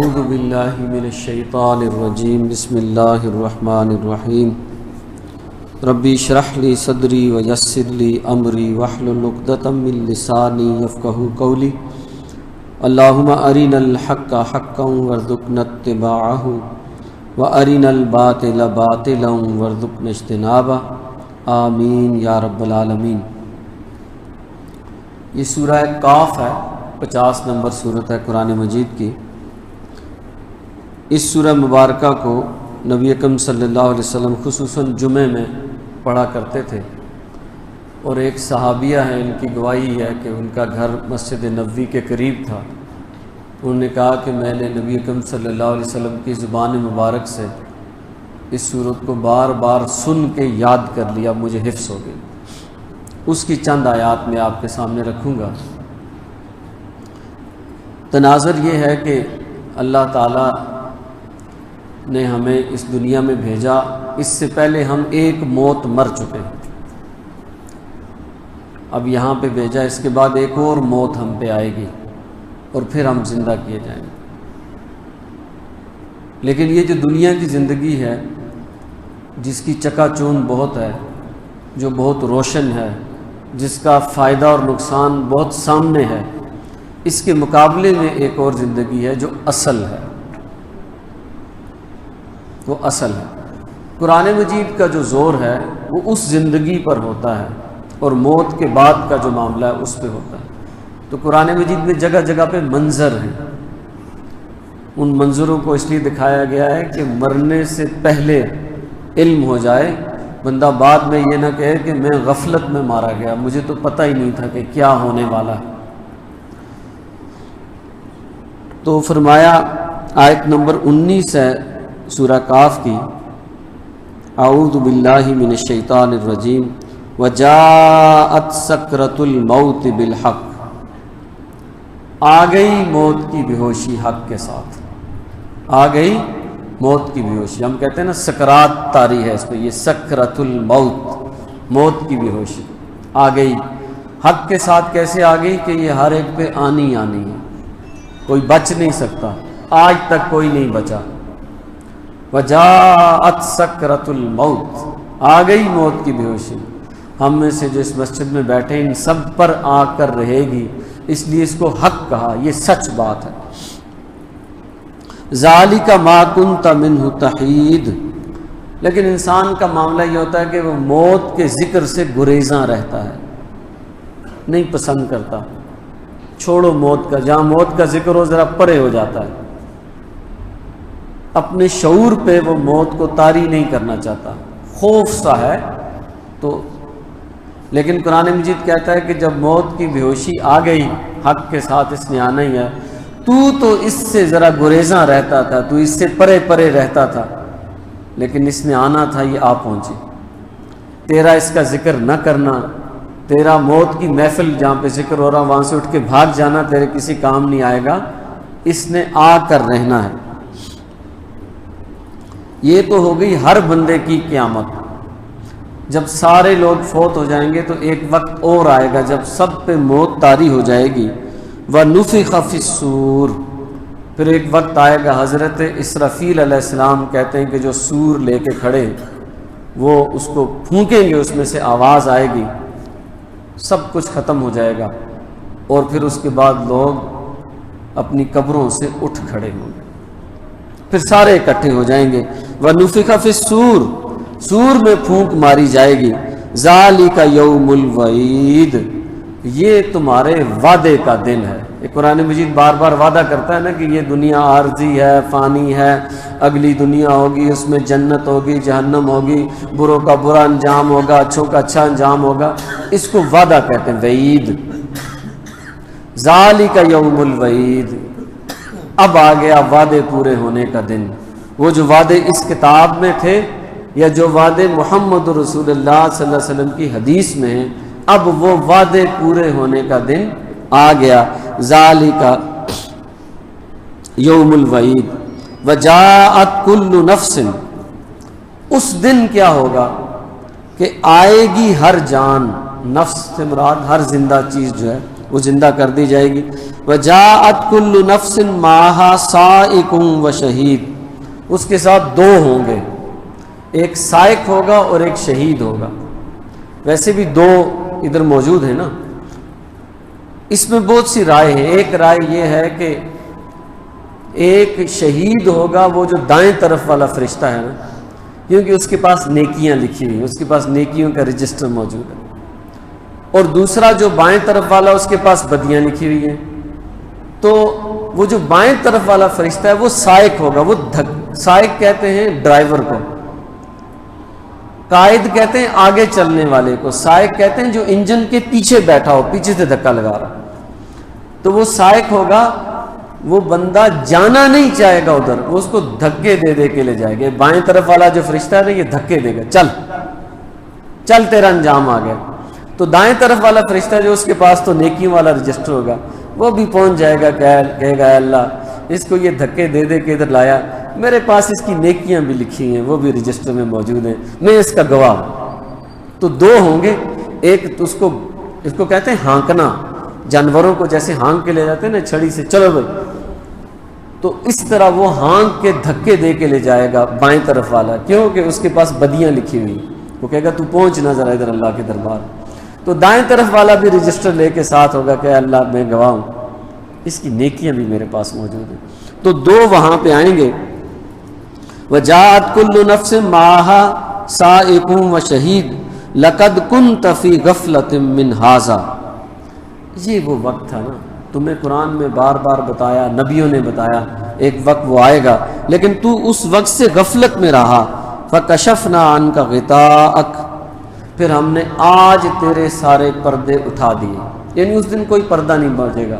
اعوذ باللہ من الشیطان الرجیم بسم اللہ الرحمن الرحیم ربی اشرح لی صدری ویسر لی امری واحلل عقدۃ من لسانی یفقہوا قولی اللہم ارنا الحق حقا وارزقنا اتباعہ وارنا الباطل باطلا وارزقنا اجتنابہ آمین یا رب العالمین۔ یہ سورہ قاف ہے، 50 نمبر سورت ہے قرآن مجید کی۔ اس سورہ مبارکہ کو نبی اکرم صلی اللہ علیہ وسلم خصوصاً جمعے میں پڑھا کرتے تھے، اور ایک صحابیہ ہیں، ان کی گواہی ہے کہ ان کا گھر مسجد نبوی کے قریب تھا۔ انہوں نے کہا کہ میں نے نبی اکرم صلی اللہ علیہ وسلم کی زبان مبارک سے اس سورت کو بار بار سن کے یاد کر لیا، مجھے حفظ ہو گئی۔ اس کی چند آیات میں آپ کے سامنے رکھوں گا۔ تناظر یہ ہے کہ اللہ تعالیٰ نے ہمیں اس دنیا میں بھیجا، اس سے پہلے ہم ایک موت مر چکے ہیں، اب یہاں پہ بھیجا، اس کے بعد ایک اور موت ہم پہ آئے گی اور پھر ہم زندہ کیے جائیں گے۔ لیکن یہ جو دنیا کی زندگی ہے، جس کی چکا چوند بہت ہے، جو بہت روشن ہے، جس کا فائدہ اور نقصان بہت سامنے ہے، اس کے مقابلے میں ایک اور زندگی ہے جو اصل ہے، وہ اصل ہے۔ قرآن مجید کا جو زور ہے وہ اس زندگی پر ہوتا ہے، اور موت کے بعد کا جو معاملہ ہے اس پہ ہوتا ہے۔ تو قرآن مجید میں جگہ جگہ پہ منظر ہیں، ان منظروں کو اس لیے دکھایا گیا ہے کہ مرنے سے پہلے علم ہو جائے، بندہ بعد میں یہ نہ کہے کہ میں غفلت میں مارا گیا، مجھے تو پتہ ہی نہیں تھا کہ کیا ہونے والا ہے۔ تو فرمایا، آیت نمبر 19 ہے سورہ قاف کی، اعوذ باللہ من الشیطان الرجیم وجاءت سکرۃ الموت بالحق، آ گئی موت کی بے ہوشی حق کے ساتھ، آ گئی موت کی بے ہوشی۔ ہم کہتے ہیں نا سکرات طاری ہے اس پہ، یہ سکرۃ الموت، موت کی بے ہوشی آ گئی حق کے ساتھ۔ کیسے آ گئی کہ یہ ہر ایک پہ آنی ہے، کوئی بچ نہیں سکتا، آج تک کوئی نہیں بچا۔ وجاءت سکرۃ الموت، آ گئی موت کی بے ہوشی۔ ہم میں سے جو اس مسجد میں بیٹھے ان سب پر آ کر رہے گی، اس لیے اس کو حق کہا، یہ سچ بات ہے۔ ذالک ما کنت منہ تحید، لیکن انسان کا معاملہ یہ ہوتا ہے کہ وہ موت کے ذکر سے گریزاں رہتا ہے، نہیں پسند کرتا۔ چھوڑو موت کا، جہاں موت کا ذکر ہو ذرا پرے ہو جاتا ہے، اپنے شعور پہ وہ موت کو طاری نہیں کرنا چاہتا، خوف سا ہے تو۔ لیکن قرآن مجید کہتا ہے کہ جب موت کی بے ہوشی آ گئی حق کے ساتھ، اس نے آنا ہی ہے، تو اس سے ذرا گریزاں رہتا تھا، تو اس سے پرے پرے رہتا تھا، لیکن اس نے آنا تھا، یہ آ پہنچی۔ تیرا اس کا ذکر نہ کرنا، تیرا موت کی محفل جہاں پہ ذکر ہو رہا وہاں سے اٹھ کے بھاگ جانا تیرے کسی کام نہیں آئے گا، اس نے آ کر رہنا ہے۔ یہ تو ہو گئی ہر بندے کی قیامت، جب سارے لوگ فوت ہو جائیں گے تو ایک وقت اور آئے گا جب سب پہ موت طاری ہو جائے گی۔ وَنُفِخَ فِي الصُّورِ، پھر ایک وقت آئے گا، حضرت اسرافیل علیہ السلام کہتے ہیں کہ جو سور لے کے کھڑے، وہ اس کو پھونکیں گے، اس میں سے آواز آئے گی، سب کچھ ختم ہو جائے گا، اور پھر اس کے بعد لوگ اپنی قبروں سے اٹھ کھڑے ہوں گے، پھر سارے اکٹھے ہو جائیں گے۔ وَنُفِخَ فِي الصُّورِ، سور میں پھونک ماری جائے گی۔ ذَلِكَ يَوْمُ الْوَعِيدِ، یہ تمہارے وعدے کا دن ہے۔ یہ قرآن مجید بار بار وعدہ کرتا ہے نا کہ یہ دنیا عارضی ہے، فانی ہے، اگلی دنیا ہوگی، اس میں جنت ہوگی، جہنم ہوگی، بروں کا برا انجام ہوگا، اچھوں کا اچھا انجام ہوگا، اس کو وعدہ کہتے ہیں، وعید۔ ذَلِكَ يَوْمُ الْوَعِيدِ، اب آ گیا وعدے پورے ہونے کا دن۔ وہ جو وعدے اس کتاب میں تھے یا جو وعدے محمد رسول اللہ صلی اللہ علیہ وسلم کی حدیث میں ہیں، اب وہ وعدے پورے ہونے کا دن آ گیا۔ ذالک یوم الوعید وجاءت کل نفس، اس دن کیا ہوگا کہ آئے گی ہر جان، نفس سے مراد ہر زندہ چیز جو ہے وہ زندہ کر دی جائے گی۔ وجاءت کل نفس معها سائق و شہید، اس کے ساتھ دو ہوں گے، ایک سائق ہوگا اور ایک شہید ہوگا۔ ویسے بھی دو ادھر موجود ہیں نا، اس میں بہت سی رائے ہیں۔ ایک رائے یہ ہے کہ ایک شہید ہوگا وہ جو دائیں طرف والا فرشتہ ہے نا، کیونکہ اس کے پاس نیکیاں لکھی ہوئی ہیں، اس کے پاس نیکیوں کا رجسٹر موجود ہے، اور دوسرا جو بائیں طرف والا اس کے پاس بدیاں لکھی ہوئی ہیں۔ تو وہ جو بائیں طرف والا فرشتہ ہے وہ سائق ہوگا، وہ سائق کہتے ہیں ڈرائیور کو، قائد کہتے ہیں آگے چلنے والے کو، سائق کہتے ہیں جو انجن کے پیچھے بیٹھا ہو، پیچھے سے دھکا لگا رہا۔ تو وہ سائق ہوگا، وہ بندہ جانا نہیں چاہے گا ادھر، وہ اس کو دھکے دے دے کے لے جائے گا۔ بائیں طرف والا جو فرشتہ ہے نا یہ دھکے دے گا، چل چل تیرا انجام آ گیا۔ تو دائیں طرف والا فرشتہ جو اس کے پاس تو نیکیوں والا رجسٹر ہوگا، وہ بھی پہنچ جائے گا، کہے گا اے اللہ اس کو یہ دھکے دے دے کے ادھر لایا، میرے پاس اس کی نیکیاں بھی لکھی ہیں، وہ بھی رجسٹر میں موجود ہیں، میں اس کا گواہ ہوں۔ تو دو ہوں گے، ایک اس کو کہتے ہیں ہانکنا، جانوروں کو جیسے ہانک کے لے جاتے ہیں نا چھڑی سے، چلو بھائی، تو اس طرح وہ ہانک کے دھکے دے کے لے جائے گا بائیں طرف والا، کیونکہ اس کے پاس بدیاں لکھی ہوئی، وہ کہے گا تو پہنچ نہ ذرا ادھر اللہ کے دربار۔ تو دائیں طرف والا بھی رجسٹر لے کے ساتھ ہوگا کہ اللہ میں گواہ ہوں، اس کی نیکیاں بھی میرے پاس موجود ہیں۔ تو دو وہاں پہ آئیں گے، وجاءت کل نفس معها سائق و شہید لقد كنت في غفلة من هذا۔ یہ وہ وقت تھا نا، تمہیں قرآن میں بار بار بتایا، نبیوں نے بتایا ایک وقت وہ آئے گا، لیکن تو اس وقت سے غفلت میں رہا۔ فکشفنا عنک غطاءک، پھر ہم نے آج تیرے سارے پردے اٹھا دیے، یعنی اس دن کوئی پردہ نہیں بچے گا،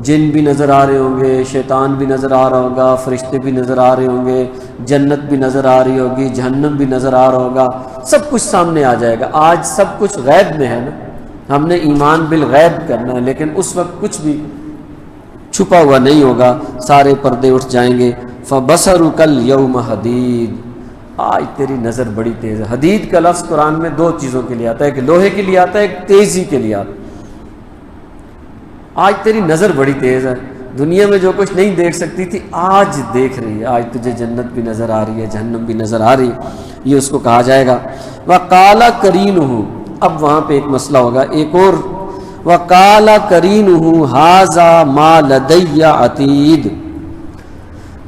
جن بھی نظر آ رہے ہوں گے، شیطان بھی نظر آ رہا ہوگا، فرشتے بھی نظر آ رہے ہوں گے، جنت بھی نظر آ رہی ہوگی، جہنم بھی نظر آ رہا ہوگا، سب کچھ سامنے آ جائے گا۔ آج سب کچھ غیب میں ہے نا، ہم نے ایمان بالغیب کرنا ہے، لیکن اس وقت کچھ بھی چھپا ہوا نہیں ہوگا، سارے پردے اٹھ جائیں گے۔ فَبَصَرُكَ الْيَوْمَ حَدِيدٌ، آج تیری نظر بڑی تیز ہے۔ حدید کا لفظ قرآن میں دو چیزوں کے لیے آتا ہے، ایک لوہے کے لیے آتا ہے، ایک تیزی کے لیے آتا ہے۔ آج تیری نظر بڑی تیز ہے، دنیا میں جو کچھ نہیں دیکھ سکتی تھی آج دیکھ رہی ہے، آج تجھے جنت بھی نظر آ رہی ہے، جہنم بھی نظر آ رہی ہے، یہ اس کو کہا جائے گا۔ وَقَالَ قَرِينُهُ، اب وہاں پہ ایک مسئلہ ہوگا، ایک اور، وَقَالَ قَرِينُهُ هَذَا مَا لَدَيَّ عَتِيدٌ۔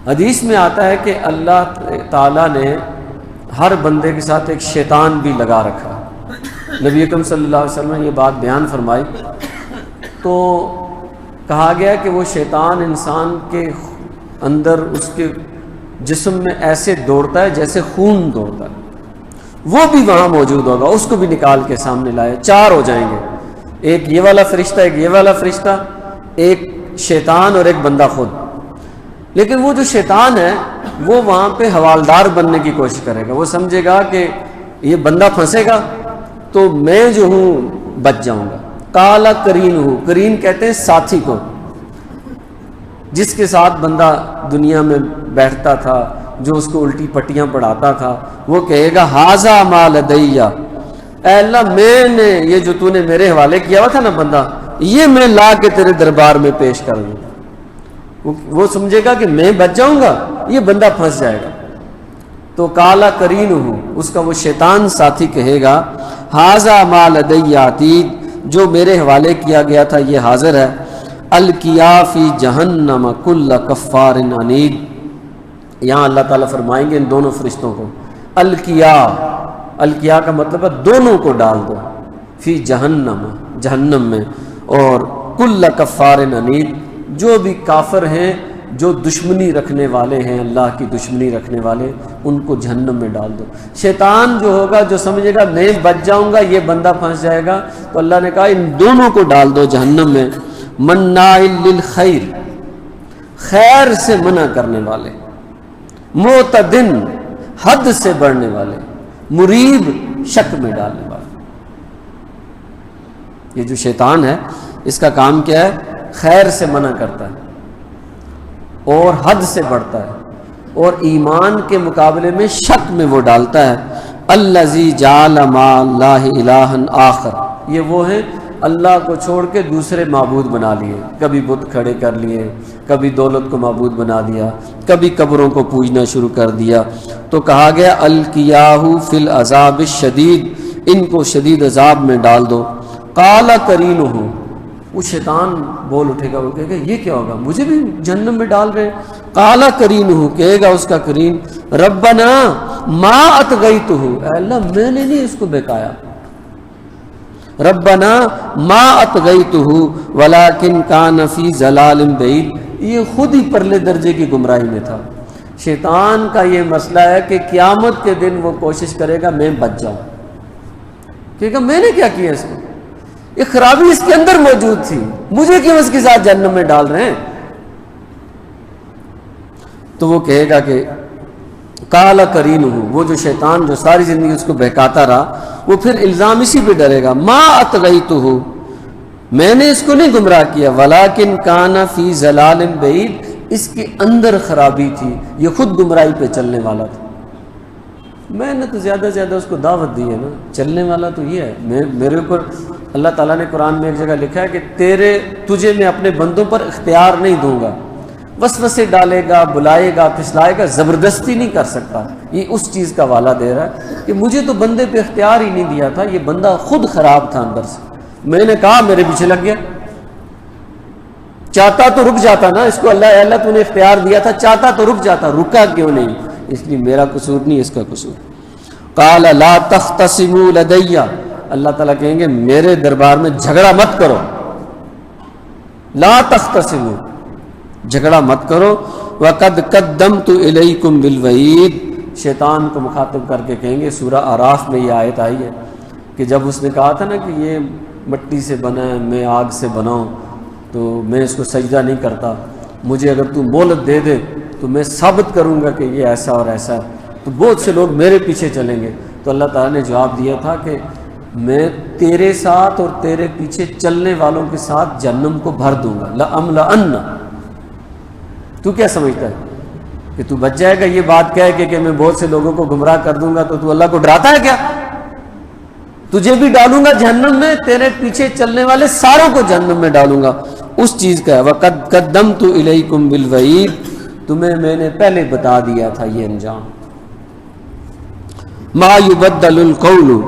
حدیث میں آتا ہے کہ اللہ تعالیٰ نے ہر بندے کے ساتھ ایک شیطان بھی لگا رکھا۔ نبی اکرم صلی اللہ علیہ وسلم نے یہ بات بیان فرمائی تو کہا گیا کہ وہ شیطان انسان کے اندر اس کے جسم میں ایسے دوڑتا ہے جیسے خون دوڑتا ہے، وہ بھی وہاں موجود ہوگا، اس کو بھی نکال کے سامنے لائے، چار ہو جائیں گے، ایک یہ والا فرشتہ، ایک یہ والا فرشتہ، ایک شیطان اور ایک بندہ خود۔ لیکن وہ جو شیطان ہے وہ وہاں پہ حوالدار بننے کی کوشش کرے گا، وہ سمجھے گا کہ یہ بندہ پھنسے گا تو میں جو ہوں بچ جاؤں گا۔ کالا کرین ہوں، کرین کہتے ہیں ساتھی کو، جس کے ساتھ بندہ دنیا میں بیٹھتا تھا، جو اس کو الٹی پٹیاں پڑھاتا تھا، وہ کہے گا ہاذا ما لدیّ، اے اللہ میں نے یہ جو تو نے میرے حوالے کیا ہوا تھا نا بندہ، یہ میں لا کے تیرے دربار میں پیش کر دوں۔ وہ سمجھے گا کہ میں بچ جاؤں گا، یہ بندہ پھنس جائے گا۔ تو کالا کرین ہوں، اس کا وہ شیطان ساتھی کہے گا ہاذا ما لدیّ عتید، جو میرے حوالے کیا گیا تھا یہ حاضر ہے۔ القیا فی جہنم کل کفار عنید، یہاں اللہ تعالیٰ فرمائیں گے ان دونوں فرشتوں کو، القیا کا مطلب ہے دونوں کو ڈال دو، فی جہنم، جہنم میں، اور کل کفار عنید، جو بھی کافر ہیں، جو دشمنی رکھنے والے ہیں، اللہ کی دشمنی رکھنے والے، ان کو جہنم میں ڈال دو۔ شیطان جو ہوگا، جو سمجھے گا میں بچ جاؤں گا، یہ بندہ پھنس جائے گا، تو اللہ نے کہا ان دونوں کو ڈال دو جہنم میں۔ مناع للخیر، خیر سے منع کرنے والے، معتدن، حد سے بڑھنے والے، مریب، شک میں ڈالنے والے۔ یہ جو شیطان ہے اس کا کام کیا ہے؟ خیر سے منع کرتا ہے اور حد سے بڑھتا ہے، اور ایمان کے مقابلے میں شک میں وہ ڈالتا ہے۔ الذی جعل مع اللہ الہا آخر، یہ وہ ہیں اللہ کو چھوڑ کے دوسرے معبود بنا لیے، کبھی بت کھڑے کر لیے، کبھی دولت کو معبود بنا دیا، کبھی قبروں کو پوجنا شروع کر دیا۔ تو کہا گیا القیاہ فی العذاب الشدید، ان کو شدید عذاب میں ڈال دو۔ قال قرینہ، وہ شیطان بول اٹھے گا، وہ کہے گا یہ کیا ہوگا، مجھے بھی جہنم میں ڈال رہے ہیں۔ قال قرینہ، کہے گا اس کا قرین ربنا ما اطغیتہ، اے اللہ میں نے نہیں اس کو بہکایا، ربنا ما اطغیتہ ولکن کان فی ضلال بعید، یہ خود ہی پرلے درجے کی گمراہی میں تھا۔ شیطان کا یہ مسئلہ ہے کہ قیامت کے دن وہ کوشش کرے گا میں بچ جاؤں، کہے میں نے کیا کیا اس کو، یہ خرابی اس کے اندر موجود تھی، مجھے کیوں اس کے ساتھ جہنم میں ڈال رہے ہیں۔ تو وہ کہے گا کہ قال قرینہ، وہ جو شیطان جو ساری زندگی اس کو بہکاتا رہا، وہ پھر الزام اسی پہ ڈرے گا ما اطغیتہ، میں نے اس کو نہیں گمراہ کیا، ولکن کان فی ضلال بعید، اس کے اندر خرابی تھی، یہ خود گمراہی پہ چلنے والا تھا۔ میں نے تو زیادہ سے زیادہ اس کو دعوت دی ہے نا، چلنے والا تو یہ ہے، میرے اوپر اللہ تعالیٰ نے قرآن میں ایک جگہ لکھا ہے کہ تجھے میں اپنے بندوں پر اختیار نہیں دوں گا، وسوسے ڈالے گا، بلائے گا، پھسلائے گا، زبردستی نہیں کر سکتا۔ یہ اس چیز کا حوالہ دے رہا ہے کہ مجھے تو بندے پہ اختیار ہی نہیں دیا تھا، یہ بندہ خود خراب تھا اندر سے، میں نے کہا میرے پیچھے لگ گیا، چاہتا تو رک جاتا نا، اس کو اللہ تو نے اختیار دیا تھا، چاہتا تو رک جاتا، رکا کیوں نہیں، اس لیے میرا قصور نہیں، اس کا قصور۔ قال لا تختصموا لدی، اللہ تعالیٰ کہیں گے میرے دربار میں جھگڑا مت کرو، لا تختصموا، جھگڑا مت کرو، وقد قدمت الیکم بالوعید، شیطان کو مخاطب کر کے کہیں گے، سورہ اعراف میں یہ آیت آئی ہے کہ جب اس نے کہا تھا نا کہ یہ مٹی سے بنا ہے، میں آگ سے بنا ہوں، تو میں اس کو سجدہ نہیں کرتا، مجھے اگر تو مہلت دے دے تو میں ثابت کروں گا کہ یہ ایسا اور ایسا ہے، تو بہت سے لوگ میرے پیچھے چلیں گے۔ تو اللہ تعالیٰ نے جواب دیا تھا کہ میں تیرے ساتھ اور تیرے پیچھے چلنے والوں کے ساتھ جہنم کو بھر دوں گا، لأملأن، تو کیا سمجھتا ہے کہ تو بچ جائے گا یہ بات کہہ کے کہ میں بہت سے لوگوں کو گمراہ کر دوں گا، تو اللہ کو ڈراتا ہے کیا؟ تجھے بھی ڈالوں گا جہنم میں، تیرے پیچھے چلنے والے ساروں کو جہنم میں ڈالوں گا، اس چیز کا ہے۔ وَقَدْ قَدَّمْتُ إِلَيْكُمْ بِالْوَعِيدِ، تمہیں میں نے پہلے بتا دیا تھا یہ انجام۔ مَا يُبَدَّلُ الْقَوْلُ،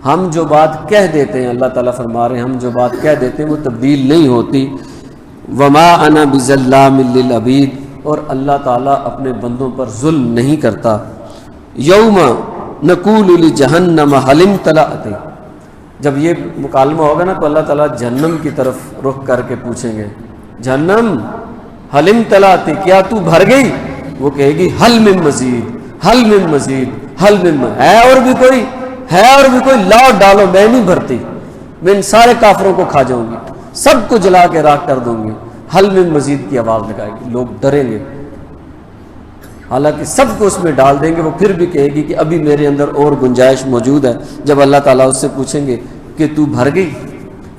ہم جو بات کہہ دیتے ہیں، اللہ تعالیٰ فرما رہے ہیں ہم جو بات کہہ دیتے ہیں وہ تبدیل نہیں ہوتی۔ وَمَا أَنَا بِظَلَّامٍ لِّلْعَبِيدِ، اور اللہ تعالیٰ اپنے بندوں پر ظلم نہیں کرتا۔ یوم نقول لجہنم هل امتلأت، جب یہ مکالمہ ہوگا نا تو اللہ تعالیٰ جہنم کی طرف رخ کر کے پوچھیں گے، جہنم هل امتلأت، کیا تو بھر گئی؟ وہ کہے گی هل من مزید، هل من مزید، هل من ہے اور بھی کوئی، ہے اور بھی کوئی، لاؤ ڈالو، میں نہیں بھرتی، میں ان سارے کافروں کو کھا جاؤں گی، سب کو جلا کے راکھ کر دوں گی۔ حل من مزید کی آواز لگائے گی، لوگ ڈریں گے، حالانکہ سب کو اس میں ڈال دیں گے، وہ پھر بھی کہے گی کہ ابھی میرے اندر اور گنجائش موجود ہے۔ جب اللہ تعالیٰ اس سے پوچھیں گے کہ تو بھر گئی،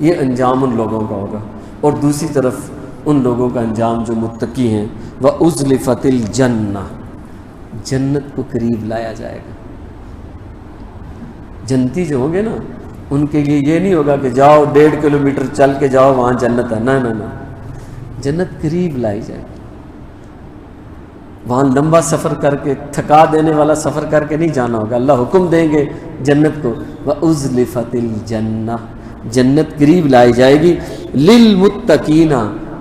یہ انجام ان لوگوں کا ہوگا۔ اور دوسری طرف ان لوگوں کا انجام جو متقی ہیں، وَأُزْلِفَتِ الْجَنَّةُ، جنت کو قریب لایا جائے گا۔ جنتی جو ہوں گے نا، ان کے لیے یہ نہیں ہوگا کہ جاؤ 1.5 کلومیٹر چل کے جاؤ وہاں جنت ہے، نہ نہ نہ، جنت قریب لائی جائے گی۔ وہاں لمبا سفر کر کے، تھکا دینے والا سفر کر کے نہیں جانا ہوگا، اللہ حکم دیں گے جنت کو، وَأُزْلِفَتِ الْجَنَّةُ، جنت قریب لائی جائے گی، لِلْمُتَّقِينَ،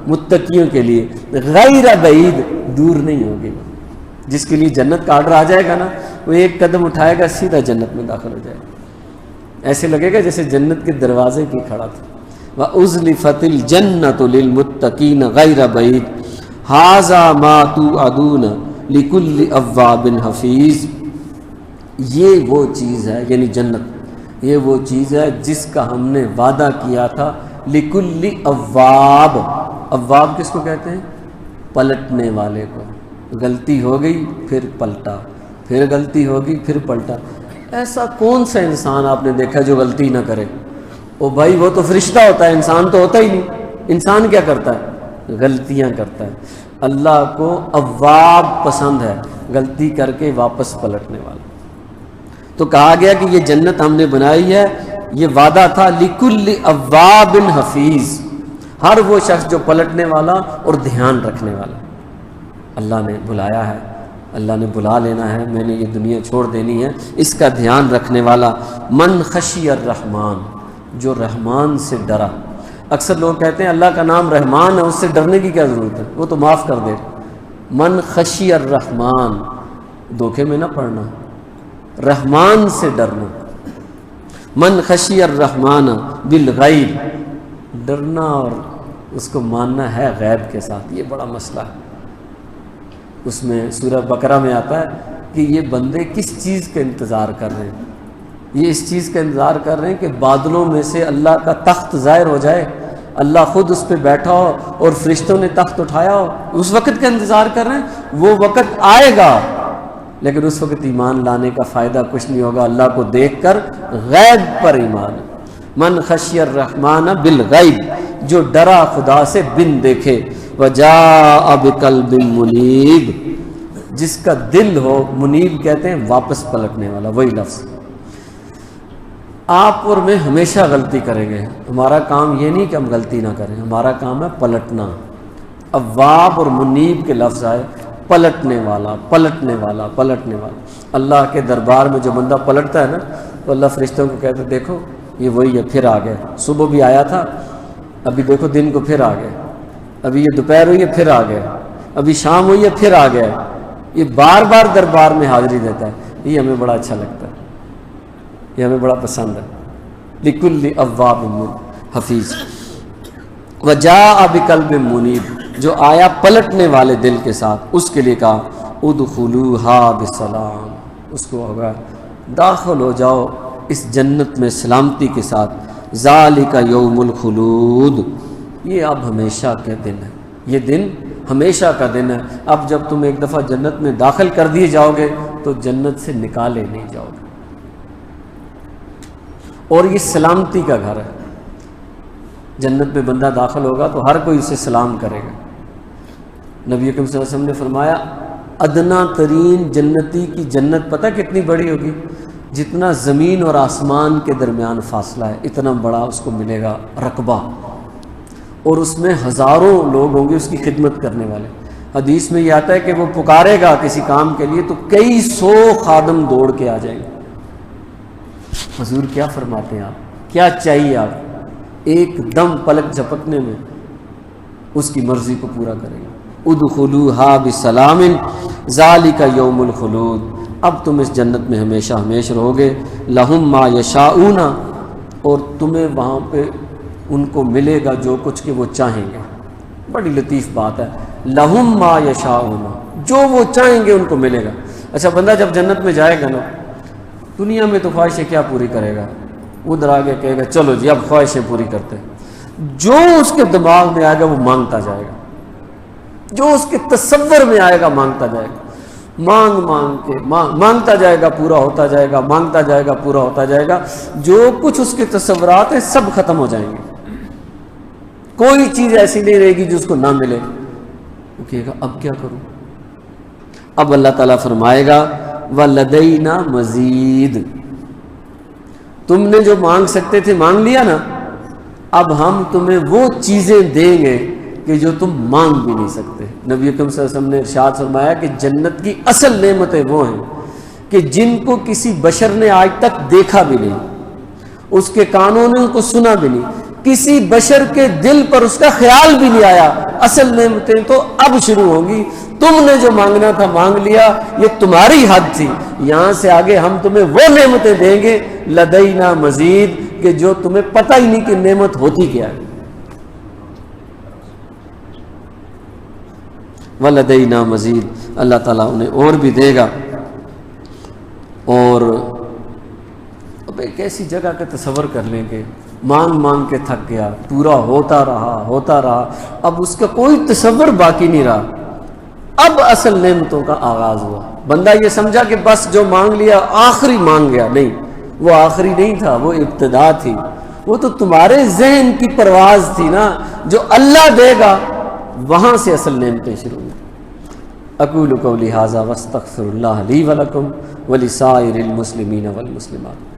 متقیوں کے لیے، غیر بعید، دور نہیں ہوگی۔ جس کے لیے جنت کا آرڈر آ جائے گا نا، وہ ایک قدم اٹھائے گا سیدھا جنت میں داخل ہو جائے گا، ایسے لگے گا جیسے جنت کے دروازے کی کھڑا تھا۔ وَأُزْلِفَتِ الْجَنَّةُ لِلْمُتَّقِينَ غَيْرَ بَعِيدٍ هَذَا مَا تُوعَدُونَ لِكُلِّ أَوَّابٍ حَفِيظٍ، یہ وہ چیز ہے، یعنی جنت، یہ وہ چیز ہے جس کا ہم نے وعدہ کیا تھا، لِكُلِّ أَوَّابٍ، اواب کس کو کہتے ہیں؟ پلٹنے والے کو، غلطی ہو گئی پھر پلٹا، پھر غلطی ہوگی پھر پلٹا۔ ایسا کون سا انسان آپ نے دیکھا جو غلطی نہ کرے؟ او بھائی وہ تو فرشتہ ہوتا ہے، انسان تو ہوتا ہی نہیں۔ انسان کیا کرتا ہے؟ غلطیاں کرتا ہے۔ اللہ کو اواب پسند ہے، غلطی کر کے واپس پلٹنے والا۔ تو کہا گیا کہ یہ جنت ہم نے بنائی ہے یہ وعدہ تھا لکل اواب حفیظ، ہر وہ شخص جو پلٹنے والا اور دھیان رکھنے والا۔ اللہ نے بلایا ہے، اللہ نے بلا لینا ہے، میں نے یہ دنیا چھوڑ دینی ہے، اس کا دھیان رکھنے والا۔ من خشی الرحمن، جو رحمان سے ڈرا۔ اکثر لوگ کہتے ہیں اللہ کا نام رحمان ہے، اس سے ڈرنے کی کیا ضرورت ہے، وہ تو معاف کر دے۔ من خشی الرحمن، دھوکے میں نہ پڑنا، رحمان سے ڈرنا۔ من خشی الرحمن بالغیب، ڈرنا اور اس کو ماننا ہے غیب کے ساتھ، یہ بڑا مسئلہ ہے۔ اس میں سورہ بقرہ میں آتا ہے کہ یہ بندے کس چیز کا انتظار کر رہے ہیں، یہ اس چیز کا انتظار کر رہے ہیں کہ بادلوں میں سے اللہ کا تخت ظاہر ہو جائے، اللہ خود اس پہ بیٹھا ہو اور فرشتوں نے تخت اٹھایا ہو، اس وقت کا انتظار کر رہے ہیں۔ وہ وقت آئے گا لیکن اس وقت ایمان لانے کا فائدہ کچھ نہیں ہوگا، اللہ کو دیکھ کر غیب پر ایمان۔ من خشی الرحمن بالغیب، جو ڈرا خدا سے بن دیکھے۔ وجاء بقلب منیب، جس کا دل ہو، منیب کہتے ہیں واپس پلٹنے والا، وہی لفظ۔ آپ اور میں ہمیشہ غلطی کریں گے، ہمارا کام یہ نہیں کہ ہم غلطی نہ کریں، ہمارا کام ہے پلٹنا۔ اواب اور منیب کے لفظ آئے، پلٹنے والا، پلٹنے والا، پلٹنے والا۔ اللہ کے دربار میں جو بندہ پلٹتا ہے نا، تو اللہ فرشتوں کو کہتے ہیں دیکھو یہ وہی ہے، پھر آ گیا، صبح بھی آیا تھا، ابھی دیکھو دن کو پھر آ گیا، ابھی یہ دوپہر ہوئی ہے پھر آ گیا، ابھی شام ہوئی ہے پھر آ گیا۔ یہ بار بار دربار میں حاضری دیتا ہے، یہ ہمیں بڑا اچھا لگتا ہے، یہ ہمیں بڑا پسند ہے۔ لکل اواب حفیظ۔ وجاء بقلب منیب، جو آیا پلٹنے والے دل کے ساتھ، اس کے لیے کہا ادخلوہا بسلام، اس کو ہوگا داخل ہو جاؤ اس جنت میں سلامتی کے ساتھ۔ ذالک یوم الخلود، یہ اب ہمیشہ کا دن ہے، یہ دن ہمیشہ کا دن ہے۔ اب جب تم ایک دفعہ جنت میں داخل کر دیے جاؤ گے تو جنت سے نکالے نہیں جاؤ گے، اور یہ سلامتی کا گھر ہے۔ جنت میں بندہ داخل ہوگا تو ہر کوئی اسے سلام کرے گا۔ نبی اکرم صلی اللہ علیہ وسلم نے فرمایا ادنا ترین جنتی کی جنت پتہ کتنی بڑی ہوگی؟ جتنا زمین اور آسمان کے درمیان فاصلہ ہے، اتنا بڑا اس کو ملے گا رقبہ، اور اس میں ہزاروں لوگ ہوں گے اس کی خدمت کرنے والے۔ حدیث میں یہ آتا ہے کہ وہ پکارے گا کسی کام کے لیے تو کئی سو خادم دوڑ کے آ جائیں گے۔ حضور کیا فرماتے ہیں آپ، کیا چاہیے آپ، ایک دم پلک جھپکنے میں اس کی مرضی کو پورا کریں گے۔ ادخلوہا بسلام ذالک یوم الخلود، اب تم اس جنت میں ہمیشہ ہمیشہ رہو گے۔ لہم ما یشاؤون، اور تمہیں وہاں پہ ان کو ملے گا جو کچھ کہ وہ چاہیں گے۔ بڑی لطیف بات ہے، لہم ما یشاؤون، جو وہ چاہیں گے ان کو ملے گا۔ اچھا بندہ جب جنت میں جائے گا نا، دنیا میں تو خواہشیں کیا پوری کرے گا، ادھر آگے کہے گا چلو جی اب خواہشیں پوری کرتے ہیں۔ جو اس کے دماغ میں آئے گا وہ مانگتا جائے گا، جو اس کے تصور میں آئے گا مانگتا جائے گا، مانگ مانگ کے مانگتا جائے گا، پورا ہوتا جائے گا، مانگتا جائے گا، پورا ہوتا جائے گا۔ جو کچھ اس کے تصورات ہیں سب ختم ہو جائیں گے، کوئی چیز ایسی نہیں رہے گی جو اس کو نہ ملے۔ وہ کہے گا اب کیا کروں؟ اب اللہ تعالیٰ فرمائے گا وَلَدَيْنَا مَزِيدٌ، تم نے جو مانگ سکتے تھے مانگ لیا نا، اب ہم تمہیں وہ چیزیں دیں گے کہ جو تم مانگ بھی نہیں سکتے۔ نبی اکرم صلی اللہ علیہ وسلم نے ارشاد فرمایا کہ جنت کی اصل نعمتیں وہ ہیں کہ جن کو کسی بشر نے آج تک دیکھا بھی نہیں، اس کے کانوں نے ان کو سنا بھی نہیں، کسی بشر کے دل پر اس کا خیال بھی نہیں آیا۔ اصل نعمتیں تو اب شروع ہوں گی، تم نے جو مانگنا تھا مانگ لیا، یہ تمہاری حد تھی، یہاں سے آگے ہم تمہیں وہ نعمتیں دیں گے لدینا مزید، کہ جو تمہیں پتہ ہی نہیں کہ نعمت ہوتی کیا ہے۔ وَلَدَيْنَا مَزِيدٌ، اللہ تعالیٰ انہیں اور بھی دے گا۔ اور اب ایک ایسی جگہ کا تصور کر لیں کہ مانگ مانگ کے تھک گیا، پورا ہوتا رہا، اب اس کا کوئی تصور باقی نہیں رہا۔ اب اصل نعمتوں کا آغاز ہوا۔ بندہ یہ سمجھا کہ بس جو مانگ لیا آخری مانگ گیا، نہیں، وہ آخری نہیں تھا، وہ ابتدا تھی، وہ تو تمہارے ذہن کی پرواز تھی نا۔ جو اللہ دے گا وہاں سے اصل نعمتیں شروع ہیں۔ اقول قولی ھذا واستغفر اللہ لی ولکم ولسائر المسلمین والمسلمات۔